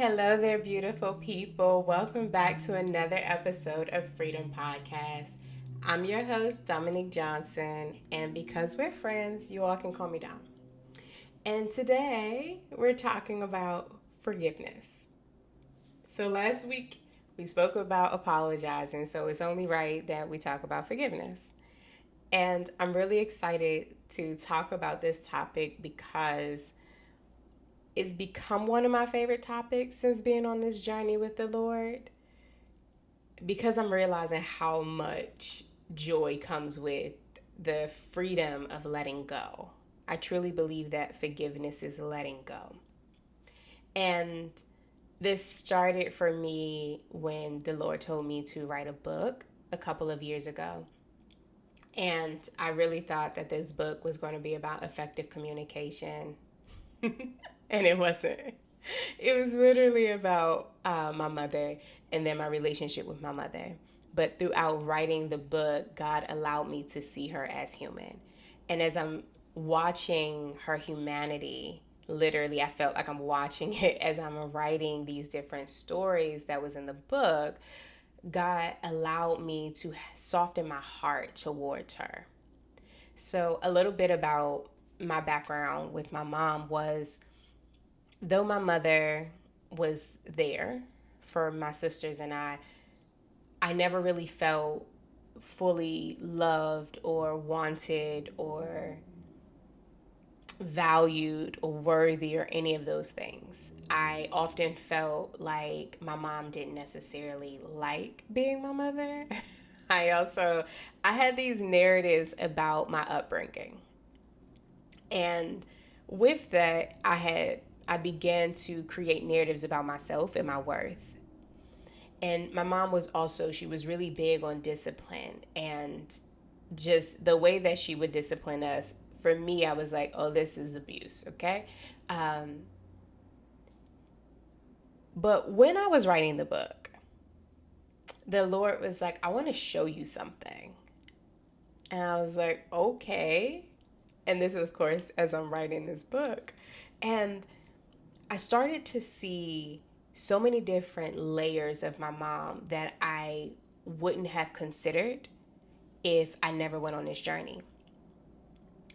Hello there, beautiful people. Welcome back to another episode of Free.dom Podcast. I'm your host, Dominique Johnson, and because we're friends, you all can call me Dom. And today we're talking about forgiveness. So last week we spoke about apologizing, so it's only right that we talk about forgiveness. And I'm really excited to talk about this topic because it's become one of my favorite topics since being on this journey with the Lord because I'm realizing how much joy comes with the freedom of letting go. I truly believe that forgiveness is letting go. And this started for me when the Lord told me to write a book a couple of years ago. And I really thought that this book was going to be about effective communication. And it wasn't. It was literally about my mother and then my relationship with my mother. But throughout writing the book, God allowed me to see her as human. And as I'm watching her humanity, literally, I felt like I'm watching it as I'm writing these different stories that was in the book. God allowed me to soften my heart towards her. So, a little bit about my background with my mom was, though my mother was there for my sisters and I never really felt fully loved or wanted or valued or worthy or any of those things. I often felt like my mom didn't necessarily like being my mother. I had these narratives about my upbringing. And with that, I began to create narratives about myself and my worth. And my mom was also, she was really big on discipline, and just the way that she would discipline us. For me, I was like, oh, this is abuse, okay? Um, but when I was writing the book, the Lord was like, I want to show you something. And I was like, okay. And this is, of course, as I'm writing this book. And I started to see so many different layers of my mom that I wouldn't have considered if I never went on this journey.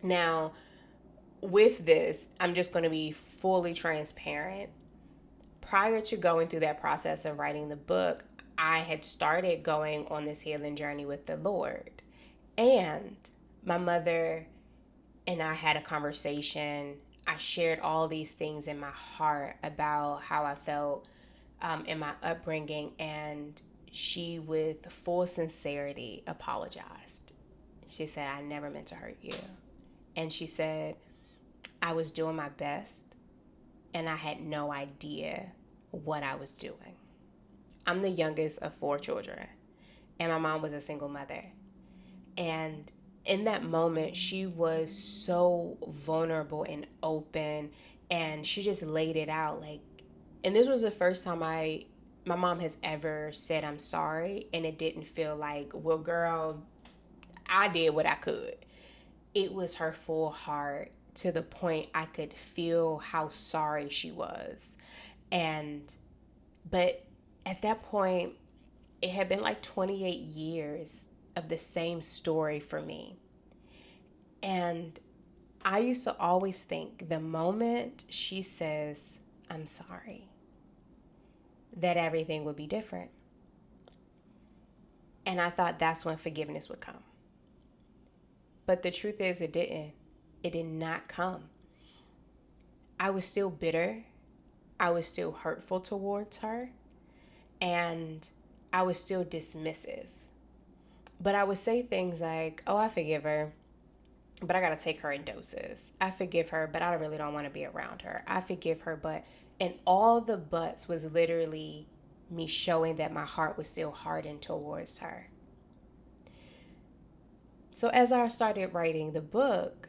Now, with this, I'm just going to be fully transparent. Prior to going through that process of writing the book, I had started going on this healing journey with the Lord. And my mother and I had a conversation. I shared all these things in my heart about how I felt in my upbringing, and she, with full sincerity, apologized. She said, I never meant to hurt you. And she said, I was doing my best, and I had no idea what I was doing. I'm the youngest of 4 children, and my mom was a single mother. And in that moment, she was so vulnerable and open, and she just laid it out. Like, and this was the first time my mom has ever said I'm sorry, and it didn't feel like, well, girl, I did what I could. It was her full heart, to the point I could feel how sorry she was. And but at that point, it had been like 28 years of the same story for me. And I used to always think the moment she says, I'm sorry, that everything would be different. And I thought that's when forgiveness would come. But the truth is, it didn't. It did not come. I was still bitter. I was still hurtful towards her. And I was still dismissive. But I would say things like, oh, I forgive her, but I got to take her in doses. I forgive her, but I really don't want to be around her. I forgive her, but, and all the buts was literally me showing that my heart was still hardened towards her. So as I started writing the book,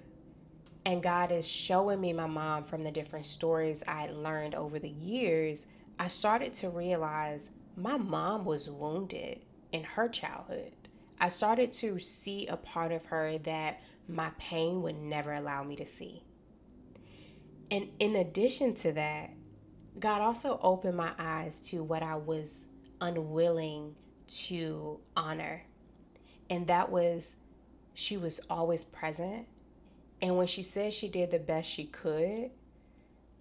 and God is showing me my mom from the different stories I had learned over the years, I started to realize my mom was wounded in her childhood. I started to see a part of her that my pain would never allow me to see. And in addition to that, God also opened my eyes to what I was unwilling to honor. And that was, she was always present. And when she said she did the best she could,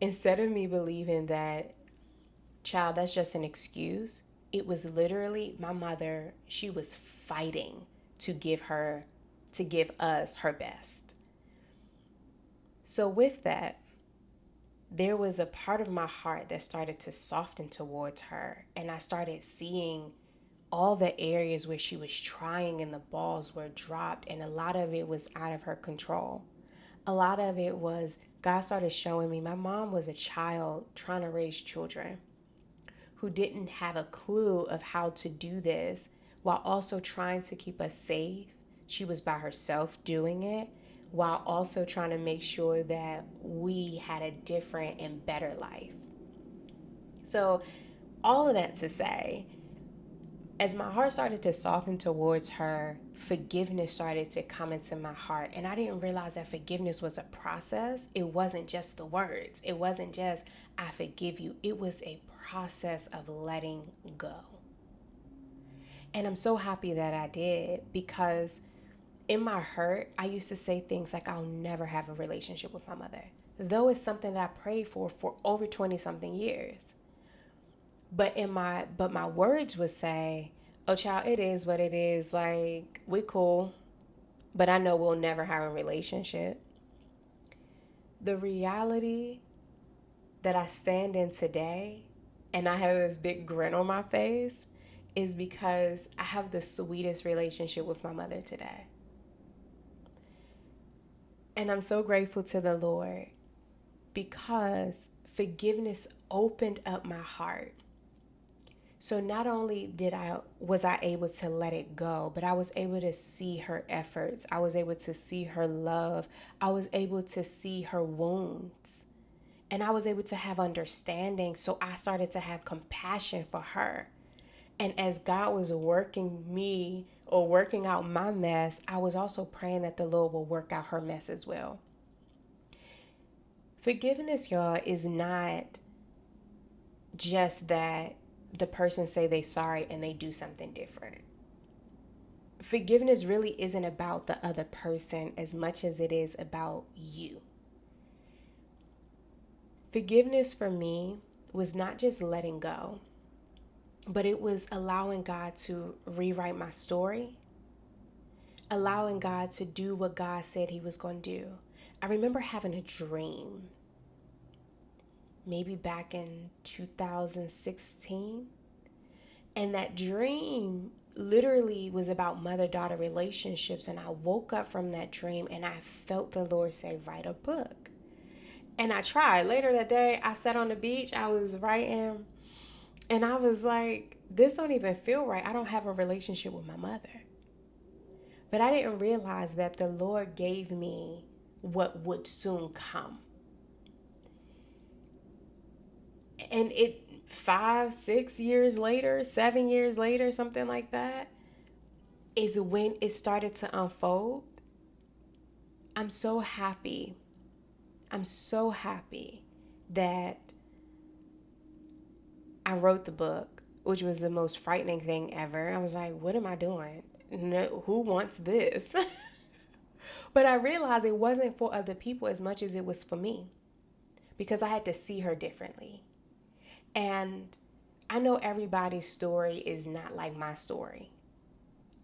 instead of me believing that, child, that's just an excuse, it was literally my mother, she was fighting to give us her best. So with that, there was a part of my heart that started to soften towards her, and I started seeing all the areas where she was trying and the balls were dropped, and a lot of it was out of her control. A lot of it was God started showing me my mom was a child trying to raise children who didn't have a clue of how to do this while also trying to keep us safe. She was by herself doing it while also trying to make sure that we had a different and better life. So, all of that to say, as my heart started to soften towards her, forgiveness started to come into my heart. And I didn't realize that forgiveness was a process. It wasn't just the words, it wasn't just, I forgive you. It was a process of letting go. And I'm so happy that I did, because in my hurt, I used to say things like, I'll never have a relationship with my mother, though it's something that I prayed for over 20 something years. But my words would say, "Oh, child, it is what it is. Like, we cool, but I know we'll never have a relationship." The reality that I stand in today, and I have this big grin on my face, is because I have the sweetest relationship with my mother today. And I'm so grateful to the Lord, because forgiveness opened up my heart. So not only was I able to let it go, but I was able to see her efforts. I was able to see her love. I was able to see her wounds. And I was able to have understanding. So I started to have compassion for her. And as God was working out my mess, I was also praying that the Lord will work out her mess as well. Forgiveness, y'all, is not just that the person say they sorry and they do something different. Forgiveness really isn't about the other person as much as it is about you. Forgiveness for me was not just letting go, but it was allowing God to rewrite my story, allowing God to do what God said he was going to do. I remember having a dream, maybe back in 2016. And that dream literally was about mother-daughter relationships. And I woke up from that dream and I felt the Lord say, write a book. And I tried. Later that day, I sat on the beach. I was writing. And I was like, this don't even feel right. I don't have a relationship with my mother. But I didn't realize that the Lord gave me what would soon come. And 5, 6 years later, 7 years later, something like that, is when it started to unfold. I'm so happy. I'm so happy that I wrote the book, which was the most frightening thing ever. I was like, what am I doing? No, who wants this? But I realized it wasn't for other people as much as it was for me, because I had to see her differently. And I know everybody's story is not like my story.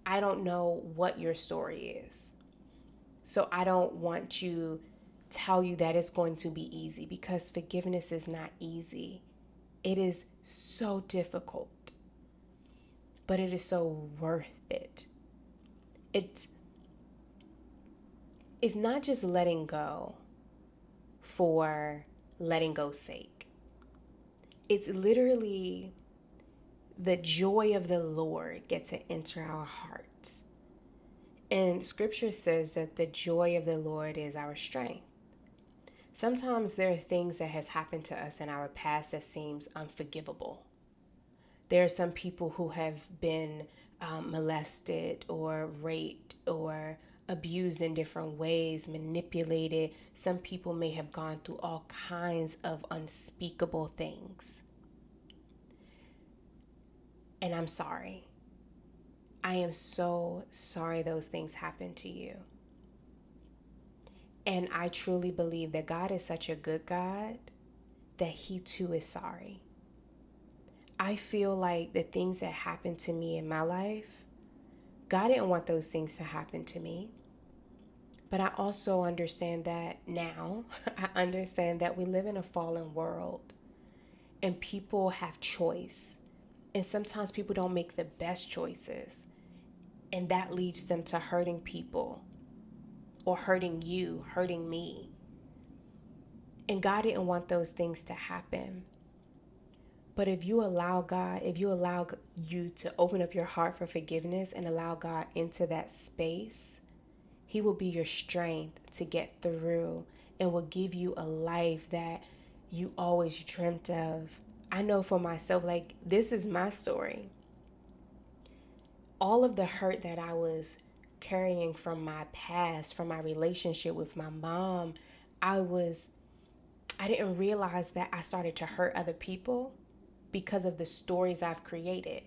I don't know what your story is. So I don't want to tell you that it's going to be easy, because forgiveness is not easy. It is so difficult, but it is so worth it. It's not just letting go for letting go's sake. It's literally the joy of the Lord gets to enter our hearts. And scripture says that the joy of the Lord is our strength. Sometimes there are things that has happened to us in our past that seems unforgivable. There are some people who have been molested or raped or abused in different ways, manipulated. Some people may have gone through all kinds of unspeakable things. And I'm sorry. I am so sorry those things happened to you. And I truly believe that God is such a good God that He too is sorry. I feel like the things that happened to me in my life, God didn't want those things to happen to me. But I also understand that now, I understand that we live in a fallen world and people have choice. And sometimes people don't make the best choices. And that leads them to hurting people or hurting you, hurting me. And God didn't want those things to happen. But if you allow God, if you allow you to open up your heart for forgiveness and allow God into that space, He will be your strength to get through and will give you a life that you always dreamt of. I know for myself, like, this is my story. All of the hurt that I was carrying from my past, from my relationship with my mom, I didn't realize that I started to hurt other people because of the stories I've created.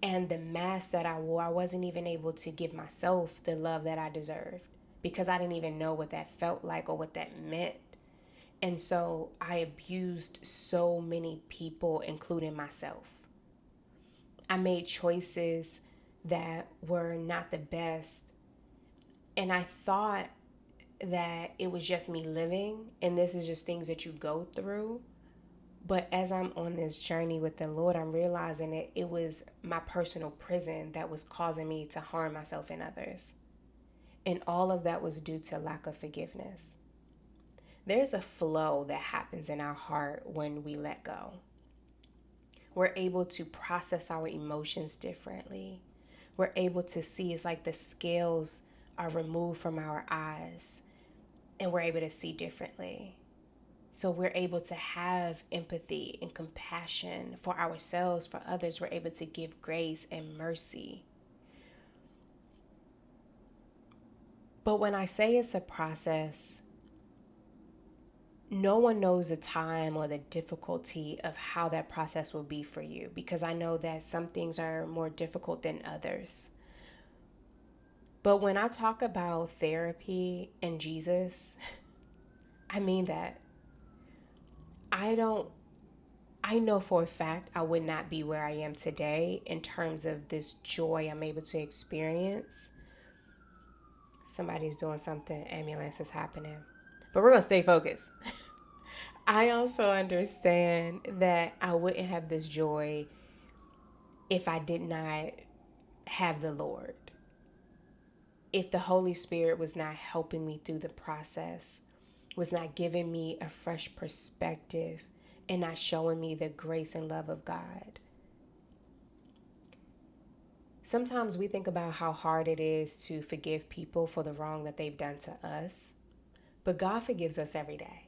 And the mask that I wore, I wasn't even able to give myself the love that I deserved because I didn't even know what that felt like or what that meant. And so I abused so many people, including myself. I made choices that were not the best. And I thought that it was just me living, and this is just things that you go through. But as I'm on this journey with the Lord, I'm realizing that it was my personal prison that was causing me to harm myself and others. And all of that was due to lack of forgiveness. There's a flow that happens in our heart when we let go. We're able to process our emotions differently. We're able to see, it's like the scales are removed from our eyes and we're able to see differently. So we're able to have empathy and compassion for ourselves, for others. We're able to give grace and mercy. But when I say it's a process, no one knows the time or the difficulty of how that process will be for you, because I know that some things are more difficult than others. But when I talk about therapy and Jesus, I mean that. I know for a fact I would not be where I am today in terms of this joy I'm able to experience. Somebody's doing something, ambulance is happening. But we're going to stay focused. I also understand that I wouldn't have this joy if I did not have the Lord. If the Holy Spirit was not helping me through the process, was not giving me a fresh perspective, and not showing me the grace and love of God. Sometimes we think about how hard it is to forgive people for the wrong that they've done to us, but God forgives us every day.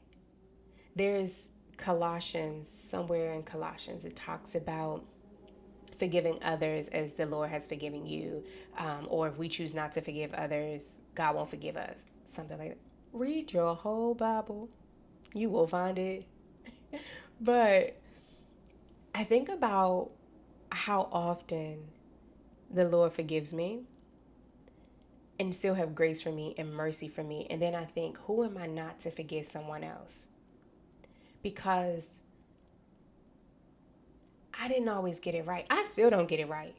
There's Colossians, somewhere in Colossians, it talks about forgiving others as the Lord has forgiven you. Or if we choose not to forgive others, God won't forgive us. Something like that. Read your whole Bible. You will find it. But I think about how often the Lord forgives me and still have grace for me and mercy for me. And then I think, who am I not to forgive someone else? Because I didn't always get it right. I still don't get it right.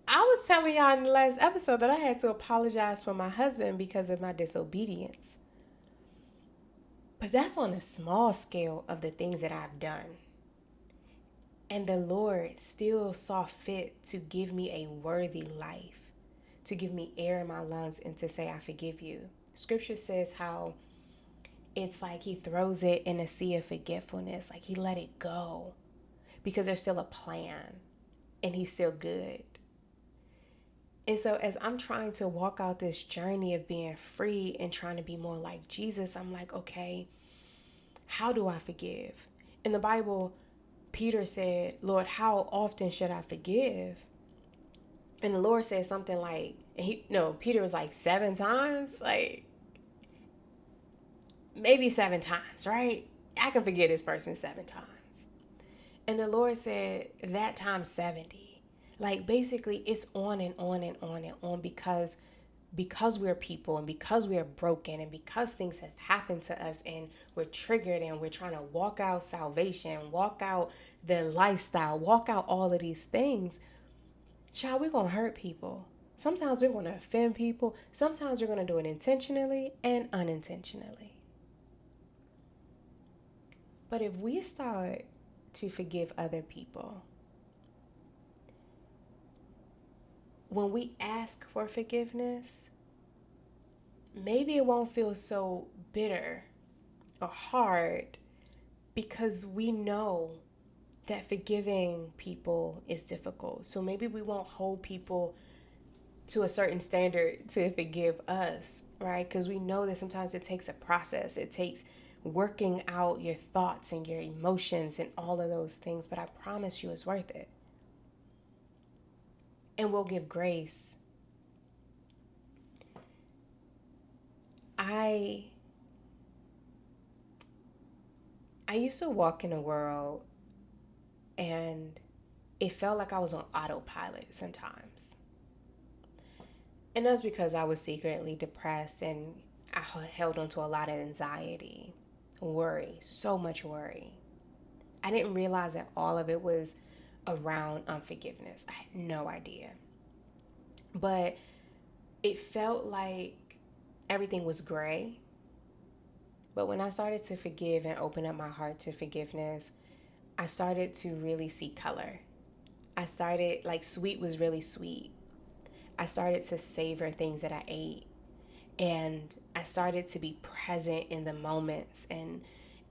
I was telling y'all in the last episode that I had to apologize for my husband because of my disobedience. But that's on a small scale of the things that I've done. And the Lord still saw fit to give me a worthy life, to give me air in my lungs, and to say, I forgive you. Scripture says how it's like He throws it in a sea of forgetfulness, like He let it go because there's still a plan and He's still good. And so as I'm trying to walk out this journey of being free and trying to be more like Jesus, I'm like, okay, how do I forgive? In the Bible, Peter said, Lord, how often should I forgive? And the Lord said something like, And Peter was like, 7 times? Like, maybe 7 times, right? I can forgive this person 7 times. And the Lord said, that times 70. Like, basically, it's on and on and on and on because we're people and because we are broken and because things have happened to us and we're triggered and we're trying to walk out salvation, walk out the lifestyle, walk out all of these things. Child, we're going to hurt people. Sometimes we're going to offend people. Sometimes we're going to do it intentionally and unintentionally. But if we start to forgive other people, when we ask for forgiveness, maybe it won't feel so bitter or hard because we know that forgiving people is difficult. So maybe we won't hold people to a certain standard to forgive us, right? Because we know that sometimes it takes a process. It takes working out your thoughts and your emotions and all of those things. But I promise you it's worth it. And we'll give grace. I used to walk in a world and it felt like I was on autopilot sometimes. And that's because I was secretly depressed and I held on to a lot of anxiety, worry, so much worry. I didn't realize that all of it was around unforgiveness. I had no idea. But it felt like everything was gray. But when I started to forgive and open up my heart to forgiveness, I started to really see color. I started, like, sweet was really sweet. I started to savor things that I ate. And I started to be present in the moments. And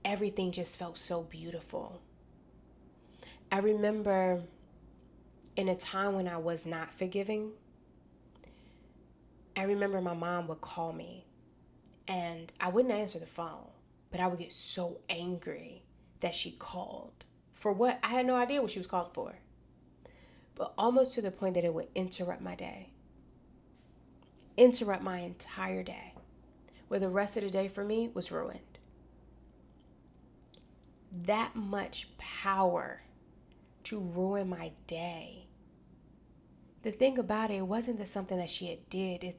everything just felt so beautiful. I remember in a time when I was not forgiving, I remember my mom would call me and I wouldn't answer the phone, but I would get so angry that she called. For what? I had no idea what she was calling for. But almost to the point that it would interrupt my day. Interrupt my entire day. Where the rest of the day for me was ruined. That much power to ruin my day. The thing about it wasn't that something that she had did.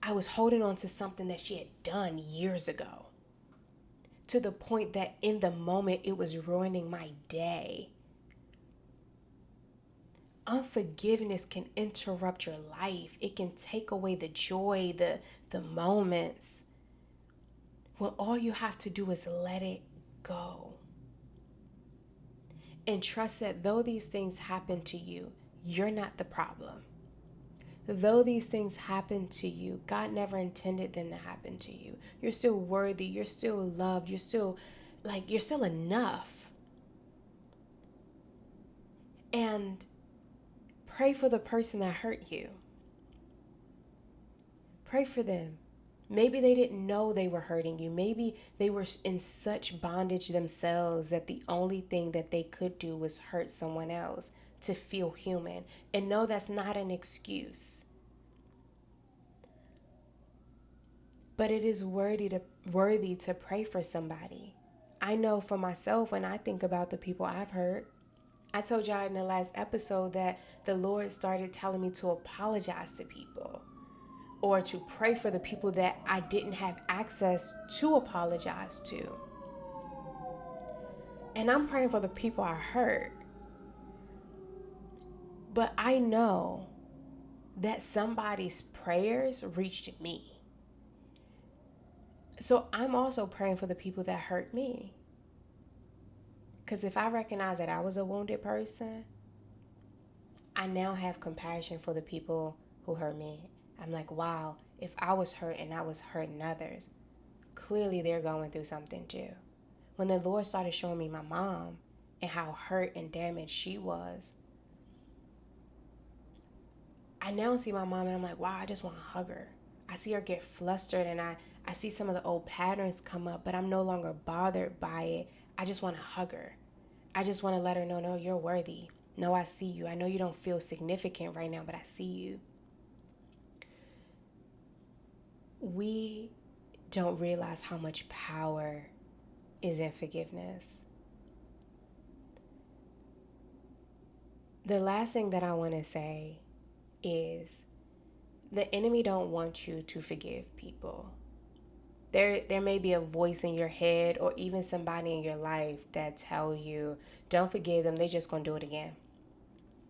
I was holding on to something that she had done years ago. To the point that in the moment it was ruining my day. Unforgiveness can interrupt your life. It can take away the joy, the moments. When all you have to do is let it go. And trust that though these things happen to you, you're not the problem. Though these things happen to you, God never intended them to happen to you. You're still worthy. You're still loved. You're still enough. And pray for the person that hurt you. Pray for them. Maybe they didn't know they were hurting you. Maybe they were in such bondage themselves that the only thing that they could do was hurt someone else to feel human. And no, that's not an excuse. But it is worthy to pray for somebody. I know for myself, when I think about the people I've hurt, I told y'all in the last episode that the Lord started telling me to apologize to people. Or to pray for the people that I didn't have access to apologize to. And I'm praying for the people I hurt. But I know that somebody's prayers reached me. So I'm also praying for the people that hurt me. Because if I recognize that I was a wounded person, I now have compassion for the people who hurt me. I'm like, wow, if I was hurt and I was hurting others, clearly they're going through something too. When the Lord started showing me my mom and how hurt and damaged she was, I now see my mom and I'm like, wow, I just want to hug her. I see her get flustered and I see some of the old patterns come up, but I'm no longer bothered by it. I just want to hug her. I just want to let her know, no, you're worthy. No, I see you. I know you don't feel significant right now, but I see you. we don't realize how much power is in forgiveness. The last thing that I want to say is the enemy don't want you to forgive people. There may be a voice in your head or even somebody in your life that tell you, don't forgive them, they just gonna do it again.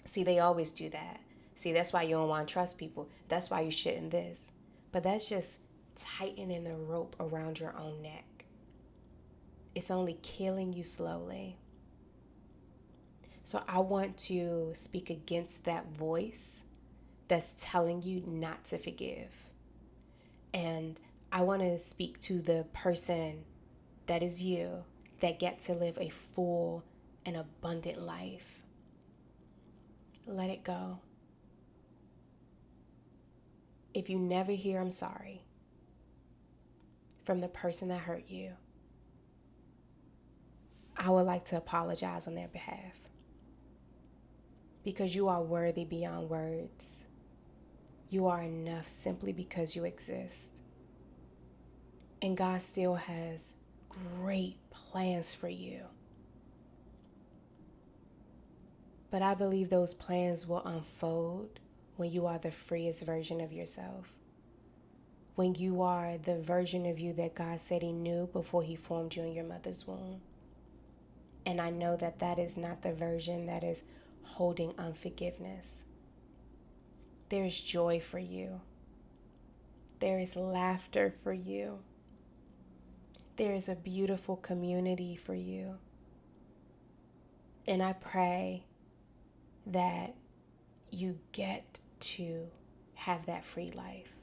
See, they always do that. See, that's why you don't want to trust people. That's why you shouldn't this. But that's just tightening the rope around your own neck. It's only killing you slowly. So I want to speak against that voice that's telling you not to forgive. And I want to speak to the person that is you that get to live a full and abundant life. Let it go. If you never hear I'm sorry from the person that hurt you, I would like to apologize on their behalf. Because you are worthy beyond words. You are enough simply because you exist. And God still has great plans for you. But I believe those plans will unfold when you are the freest version of yourself. When you are the version of you that God said He knew before He formed you in your mother's womb. And I know that that is not the version that is holding unforgiveness. There is joy for you. There is laughter for you. There is a beautiful community for you. And I pray that you get to have that free life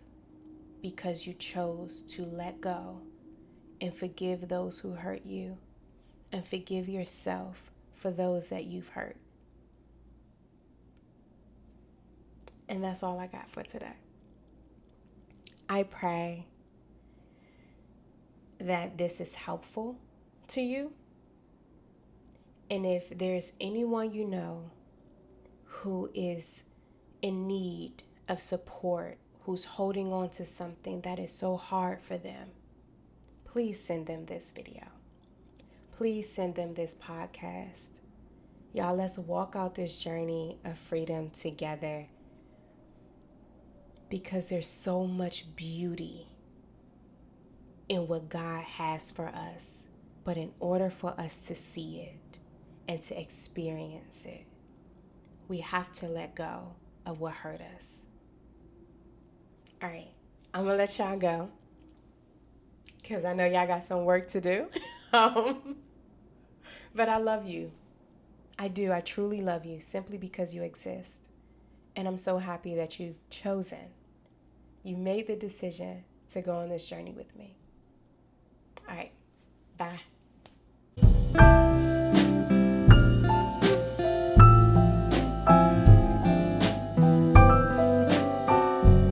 because you chose to let go and forgive those who hurt you and forgive yourself for those that you've hurt. And that's all I got for today. I pray that this is helpful to you. And if there's anyone you know who is in need of support, who's holding on to something that is so hard for them, please send them this video. Please send them this podcast. Y'all, let's walk out this journey of freedom together because there's so much beauty in what God has for us. But in order for us to see it and to experience it, we have to let go of what hurt us. All right, I'm going to let y'all go because I know y'all got some work to do. But I love you. I do. I truly love you simply because you exist. And I'm so happy that you've chosen. You made the decision to go on this journey with me. All right. Bye.